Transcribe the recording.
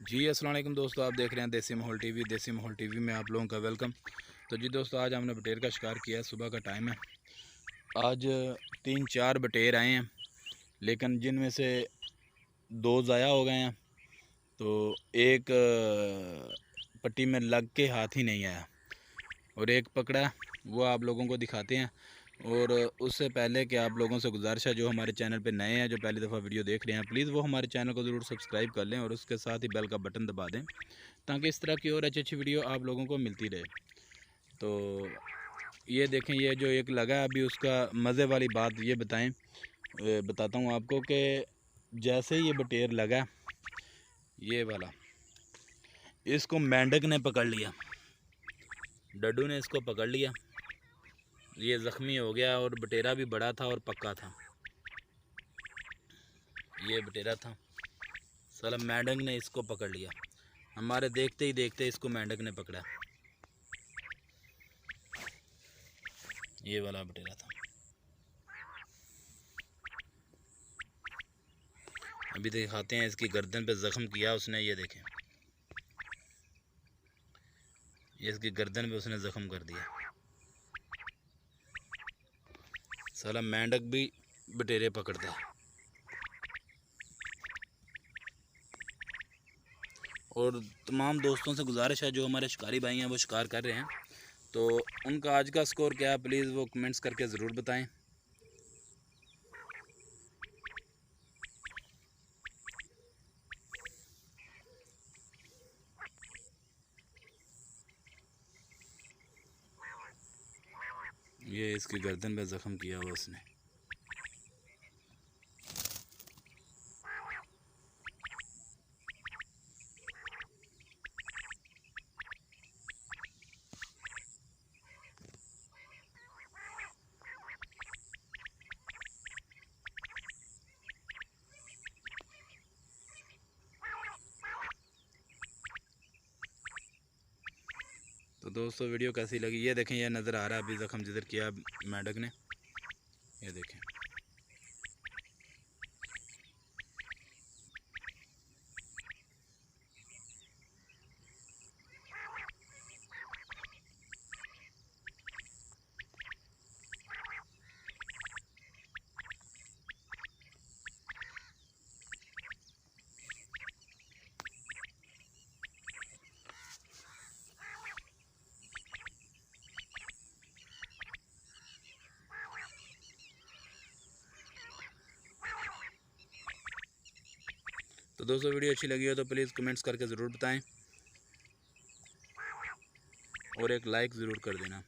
जी अस्सलाम वालेकुम दोस्तों, आप देख रहे हैं देसी माहौल टीवी। देसी माहौल टीवी में आप लोगों का वेलकम। तो जी दोस्तों, आज हमने बटेर का शिकार किया है। सुबह का टाइम है। आज 3-4 बटेर आए हैं, लेकिन जिनमें से 2 ज़ाया हो गए हैं। तो एक पट्टी में लग के हाथ ही नहीं आया और एक पकड़ा, वो आप लोगों को दिखाते हैं। और उससे पहले कि आप लोगों से गुजारिश है, जो हमारे चैनल पे नए हैं, जो पहली दफ़ा वीडियो देख रहे हैं, प्लीज़ वो हमारे चैनल को ज़रूर सब्सक्राइब कर लें और उसके साथ ही बेल का बटन दबा दें, ताकि इस तरह की और अच्छी अच्छी वीडियो आप लोगों को मिलती रहे। तो ये देखें, ये जो एक लगा है अभी, उसका मज़े वाली बात ये बताता हूँ आपको कि जैसे ही ये बटेर लगा, ये वाला, इसको मेंढक ने पकड़ लिया, डड्डू ने इसको पकड़ लिया। ये ज़ख्मी हो गया और बटेरा भी बड़ा था और पक्का था। ये बटेरा था, साला मेंढक ने इसको पकड़ लिया। हमारे देखते ही देखते इसको मेंढक ने पकड़ा। ये वाला बटेरा था। अभी दिखाते हैं, इसकी गर्दन पे ज़ख्म किया उसने। ये देखें, ये इसकी गर्दन पे उसने ज़ख्म कर दिया। साला मेंढक भी बटेरे पकड़ता है। और तमाम दोस्तों से गुजारिश है, जो हमारे शिकारी भाई हैं वो शिकार कर रहे हैं, तो उनका आज का स्कोर क्या है, प्लीज़ वो कमेंट्स करके ज़रूर बताएं। ये इसकी गर्दन पे ज़ख्म किया हुआ उसने। तो दोस्तों, वीडियो कैसी लगी ये देखें। ये नज़र आ रहा है अभी ज़ख्म जिधर किया मेंढक ने, ये देखें। तो दोस्तों, वीडियो अच्छी लगी हो तो प्लीज़ कमेंट्स करके ज़रूर बताएं और एक लाइक ज़रूर कर देना।